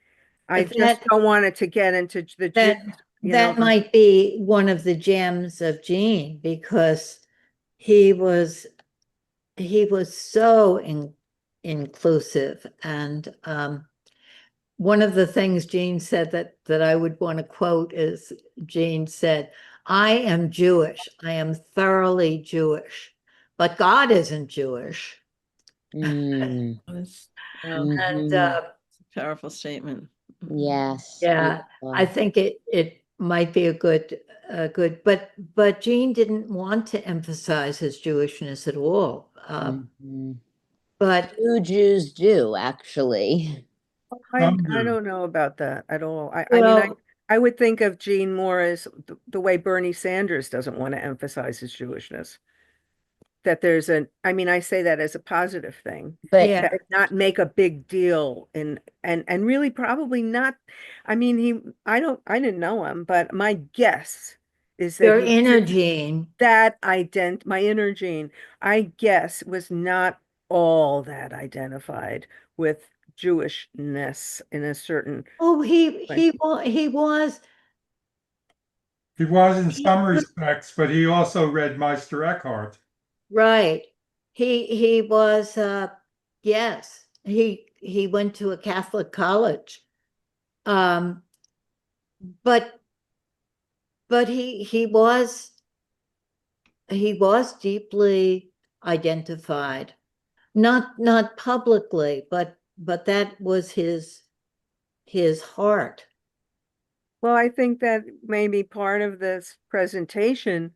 I But just don't want it to get into the Jews, that might be one of the gems of Gene, because he was so inclusive, and one of the things Jean said that I would want to quote is Jean said, "I am Jewish. I am thoroughly Jewish, but God isn't Jewish." Mm, It's, And mhm. powerful statement. Yes. yeah, I Beautiful. think it might be a good, but Jean didn't want to emphasize his Jewishness at all. Mhm. But Few Jews do, actually. Some I do. don't know about that at all. I mean, well, I would think of Gene more as the way Bernie Sanders doesn't want to emphasize his Jewishness. That there's I mean, I say that as a positive thing. But yeah, That not make a big deal and really probably not. I mean, I didn't know him, but my guess is that your he inner Jean. my inner Gene, I guess, was not all that identified with Jewishness in a certain Oh, way. he was He was in he some was respects, but he also read Meister Eckhart. right. He was yes. He went to a Catholic college. Um, but he was deeply identified. Not publicly, but that was his heart. Well, I think that maybe part of this presentation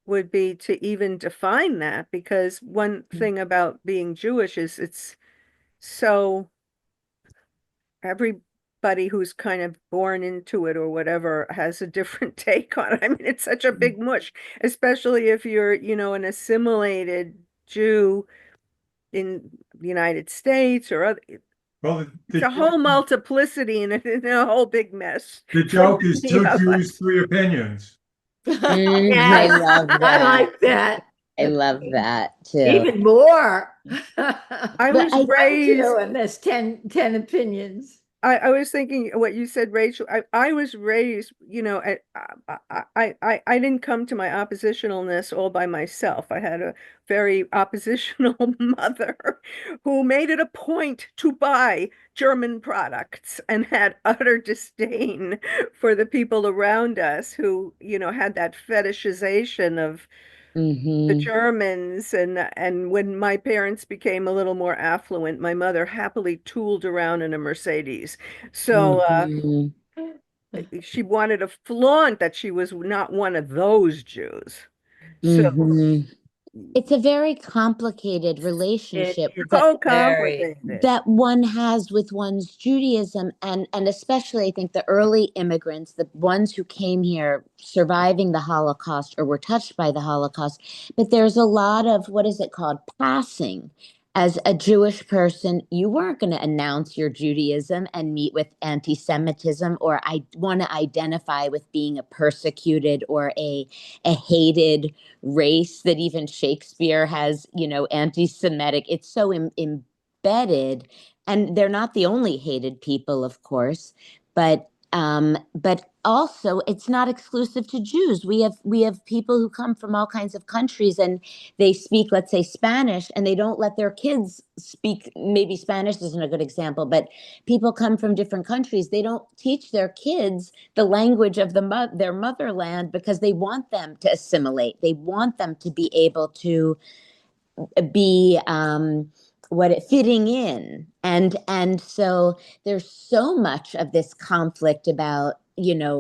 would be to even define that, because one thing about being Jewish is it's so everybody who's kind of born into it or whatever has a different take on it. I mean, it's such a big mush, especially if you're, an assimilated Jew in the United States or other. Well, It's a whole multiplicity and a whole big mess the for joke is many two of Jews, us. three opinions. I Yes, love I that. like that. I love that too. Even more. I But was I One raised Jew and there's 10 opinions. I was thinking what you said, Rachel. I was raised, I didn't come to my oppositionalness all by myself. I had a very oppositional mother who made it a point to buy German products and had utter disdain for the people around us who, had that fetishization of the hmm Germans. And when my parents became a little more affluent, my mother happily tooled around in a Mercedes. So hmm she wanted to flaunt that she was not one of those Jews. So hmm It's a very complicated It, relationship it's that so very, complicated. that one has with one's Judaism, and especially I think the early immigrants, the ones who came here surviving the Holocaust or were touched by the Holocaust. But there's a lot of, what is it called, passing. As a Jewish person, you weren't going to announce your Judaism and meet with anti-Semitism, or I want to identify with being a persecuted or a hated race that even Shakespeare has, anti-Semitic. It's so embedded, and they're not the only hated people, of course, but also it's not exclusive to Jews. We have people who come from all kinds of countries, and they speak, let's say, Spanish, and they don't let their kids speak. Maybe Spanish isn't a good example, but people come from different countries. They don't teach their kids the language of their motherland because they want them to assimilate. They want them to be able to be what it fitting in, and so there's so much of this conflict about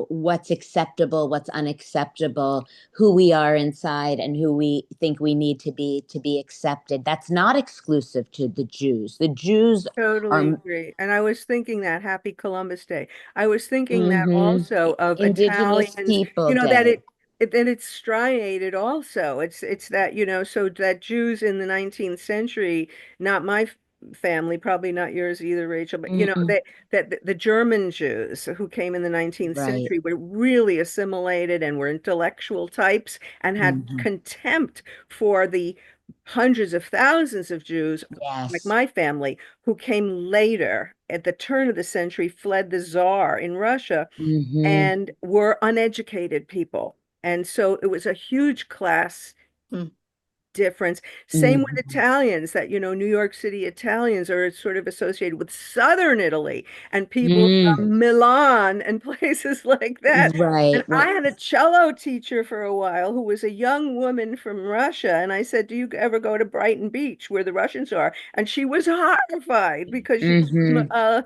what's acceptable, what's unacceptable, who we are inside and who we think we need to be accepted. That's not exclusive to the Jews. The Jews Totally are agree. And I was thinking that happy Columbus Day. I was thinking that mhm, also of Indigenous Italians, People that Day. that it's striated also. It's that, so that Jews in the 19th century, not my family, probably not yours either, Rachel, but Mm-mm. that the German Jews who came in the 19th Right. century were really assimilated and were intellectual types and had Mhm. contempt for the hundreds of thousands of Jews like Yes. my family, who came later at the turn of the century, fled the Tsar in Russia, hmm and were uneducated people. And so it was a huge class Hmm. difference. Same with Mhm. Italians, that, New York City Italians are sort of associated with Southern Italy and people Mm. from Milan and places like that. And Right, I right. had a cello teacher for a while who was a young woman from Russia. And I said, "Do you ever go to Brighton Beach where the Russians are?" And she was horrified because she was from, Hmm.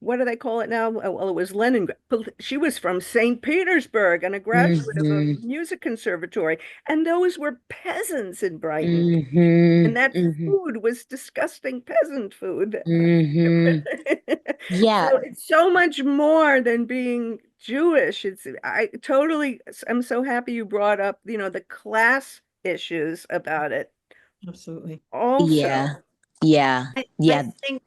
what do they call it now? Well, it was Leningrad. But she was from St. Petersburg and a graduate of a Hmm. music conservatory. And those were peasants in Brighton. Hmm. And that Hmm. food was disgusting peasant food. Hmm. Yeah, So it's so much more than being Jewish. I'm so happy you brought up, the class issues about it Absolutely. yeah, also. yeah, I yeah. think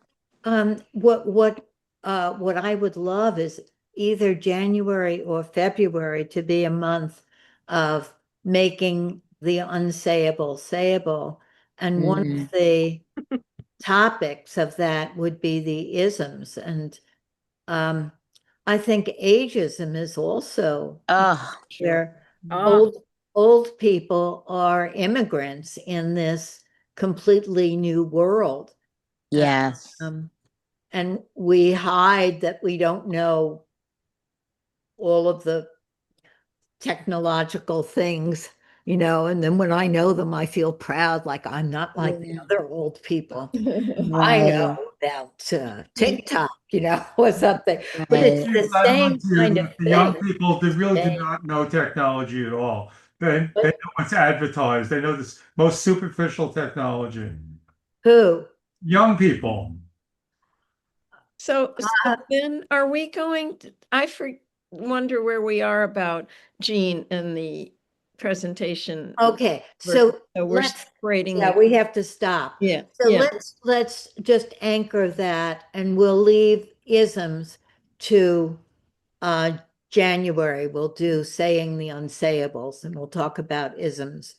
what I would love is either January or February to be a month of making the unsayable sayable. And one Mm. of the topics of that would be the isms. And um, I think ageism is also Oh, where Ah, old people are immigrants in this completely new world. Uh, yes. um, and we hide that we don't know all of the technological things, and then when I know them, I feel proud, like I'm not like the Yeah. other old people. I Right, know about TikTok, or something, but It it's right. the seems I same amongst you kind of that the young thing. people, they really do They, not know technology at all. They but know what's advertised. They know this most superficial technology. who? Young people. So Uh, then are we going to, wonder where we are about Jean and the presentation. Okay, So so we're let's, separating yeah, the, we have to stop. yeah, So yeah. let's just anchor that, and we'll leave isms to uh January. We'll do saying the unsayables, and we'll talk about isms.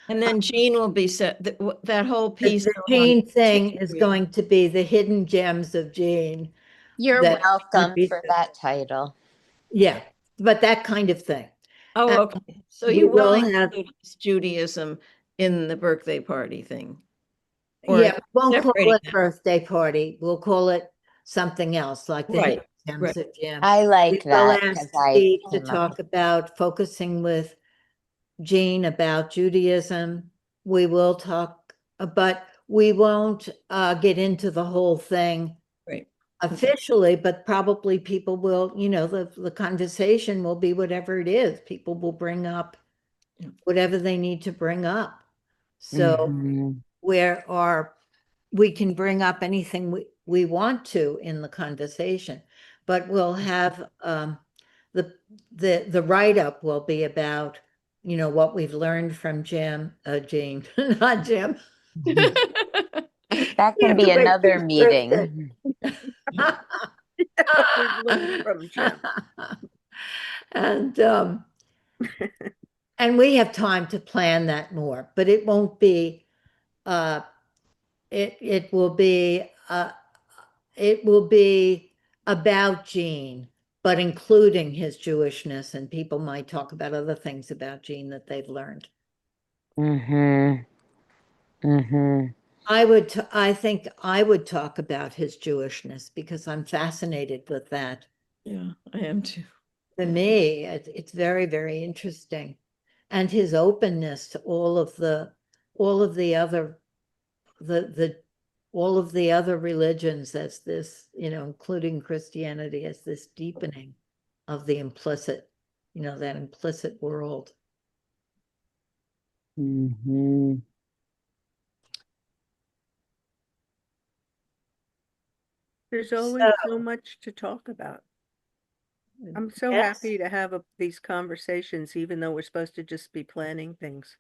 And then Jean will be set, that whole piece The on Gene thing is history. going to be the hidden gems of Gene. You're That welcome for that title. yeah, but that kind of thing. Oh, And okay. So we you will will have, include Judaism in the birthday party thing, or yeah, we won't call separating it that. birthday party. We'll call it something else, like the hidden Right, gems right. of Jim. I We like will that ask because I Steve to came up with talk about focusing with Gene about Judaism. We will talk, but we won't get into the whole thing Right. officially, but probably people will, the conversation will be whatever it is. People will bring up Yeah. whatever they need to bring up. So Mhm. we can bring up anything we want to in the conversation, but we'll have the the write-up will be about, what we've learned from Gene, not Jim. That We can have to be wait for another his birthday. meeting. we've learned from Jim. And and we have time to plan that more, but it won't be uh it will be about Gene, but including his Jewishness, and people might talk about other things about Gene that they've learned. Mm-hmm. Mm-hmm. I think I would talk about his Jewishness because I'm fascinated with that. Yeah, I am too. To me, it's very, very interesting. And his openness to all of the other, the, all of the other religions as this, including Christianity, as this deepening of the implicit, that implicit world. Mm-hmm. There's So, always so much to talk about. I'm so yes, happy to have these conversations, even though we're supposed to just be planning things.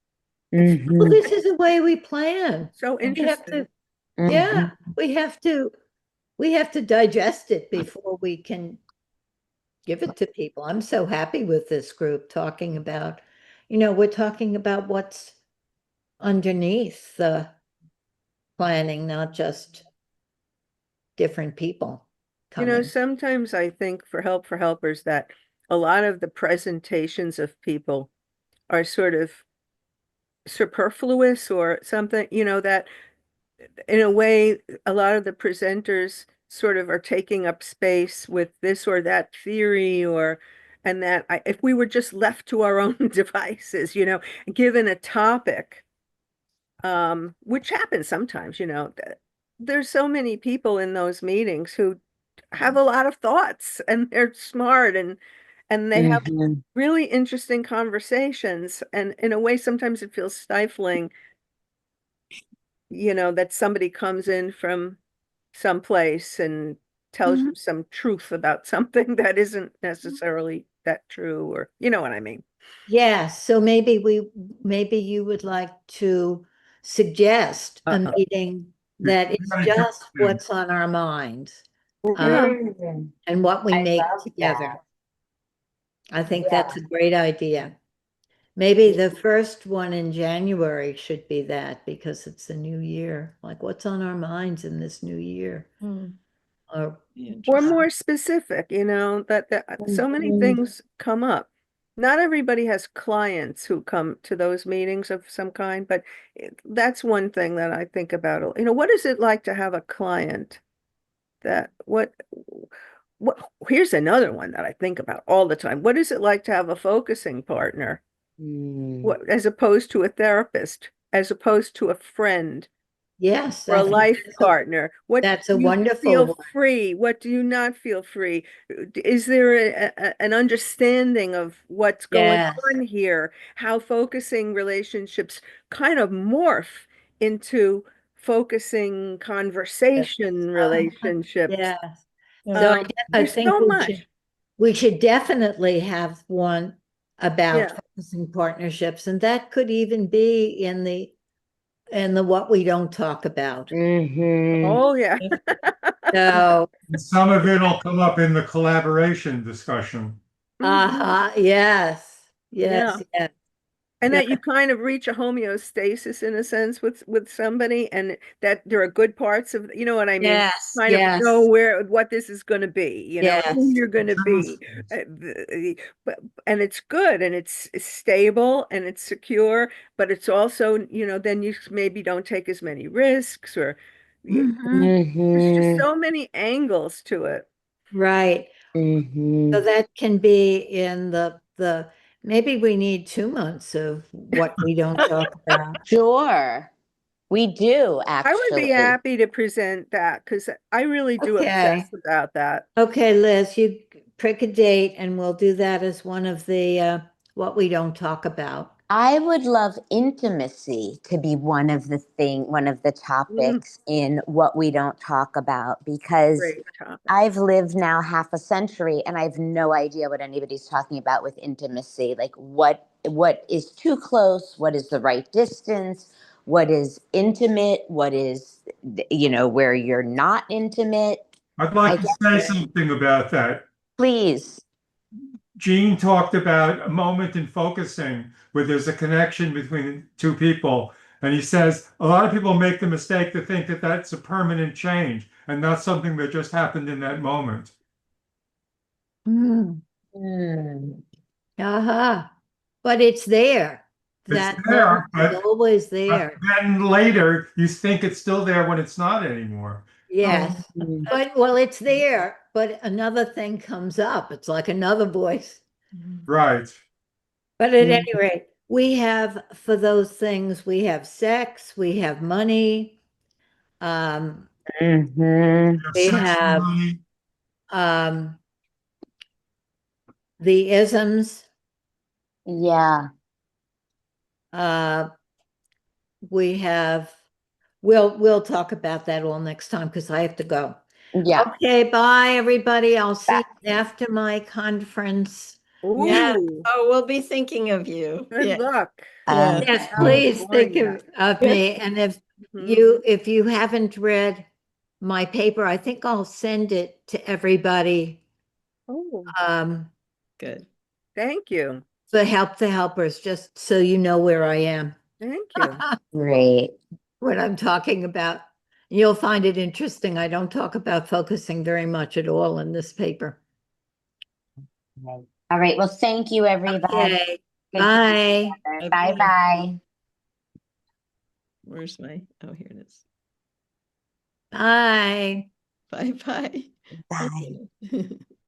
well, Mm-hmm. this is the way we plan. So We have interesting. to, yeah, Mm-hmm. we have to digest it before we can give it to people. I'm so happy with this group talking about, we're talking about what's underneath the planning, not just different people coming. Sometimes I think for helpers that a lot of the presentations of people are sort of superfluous or something, that in a way, a lot of the presenters sort of are taking up space with this or that theory and that if we were just left to our own devices, given a topic, which happens sometimes, there's so many people in those meetings who have a lot of thoughts and they're smart and they have Mhm. really interesting conversations. And in a way, sometimes it feels stifling, that somebody comes in from someplace and tells Mhm. you some truth about something that isn't necessarily that true, or you know what I mean. Yes, so maybe you would like to suggest a Uh-uh. meeting We that is gotta do just things. what's on our minds, Yeah. Mhm. and what we I make love together. that. I think Yeah. that's a great idea. Maybe the first one in January should be that, because it's the new year. Like, what's on our minds in this new year? Hmm, Or Or interesting. more specific, that so many Mhm. things come up. Not everybody has clients who come to those meetings of some kind, but that's one thing that I think about. What is it like to have a client that what here's another one that I think about all the time. What is it like to have a focusing partner? Mm. What, as opposed to a therapist, as opposed to a friend yes, or a I think life partner? What that's a do you wonderful feel one. free? What do you not feel free? Is there an understanding of what's going Yes. on here? How focusing relationships kind of morph into focusing conversation relationships. Yes. Yeah. So I There's think so much. we should definitely have one about Yeah. focusing partnerships, and that could even be in the what we don't talk about. Mhm. Oh, yeah. So, And some of it'll come up in the collaboration discussion. yes, Yeah. yes. And Yeah. that you kind of reach a homeostasis in a sense with somebody, and that there are good parts of, you know what I mean? Yes, Kind of know yes, what this is going to be, who yes. you're going to be. But and it's good and it's stable and it's secure, but it's also, then you maybe don't take as many risks or Mhm. there's just Mhm. so many angles to it. Right. So Mhm. that can be in maybe we need 2 months of what we don't talk about. Sure. We do I would be actually. happy to present that because I really do Okay. obsess about that. Okay, Liz, you pick a date and we'll do that as one of the what we don't talk about. I would love intimacy to be one of the Mm, topics in what we don't talk about, because great topic. I've lived now half a century and I have no idea what anybody's talking about with intimacy. Like what is too close, what is the right distance, what is intimate, what is where you're not intimate. I'd I like to guess, say something about that. please. Gene talked about a moment in focusing where there's a connection between two people. And he says a lot of people make the mistake to think that that's a permanent change and not something that just happened in that moment. Mm. Hmm. Uh-huh. But it's there. It's That moment there, is always but there. then later you think it's still there when it's not anymore. Yes. Hmm. But well, it's there, but another thing comes up. It's like another voice. Right. But at any rate, we have for those things, we have sex, we have money, um, Hmm. we Sex and have money. um the isms, Yeah. uh we have we'll talk about that all next time because I have to go. Yeah. Okay, bye everybody. I'll see That- you after my conference. Yeah. Ooh, Oh, we'll be thinking of you. good Yeah. luck. Yeah. Yes, please think California. of Yeah. me. And Mhm. if you haven't read my paper, I think I'll send it to everybody Oh, um Good. thank you. for Help the Helpers, just so you know where I am, Thank you. Great. what I'm talking about. You'll find it interesting. I don't talk about focusing very much at all in this paper. All right. Well, thank you, everybody. Okay, Good to be bye. together. Bye-bye. Bye bye. Where's my, oh, here it is. Bye. Bye-bye. Bye. Okay.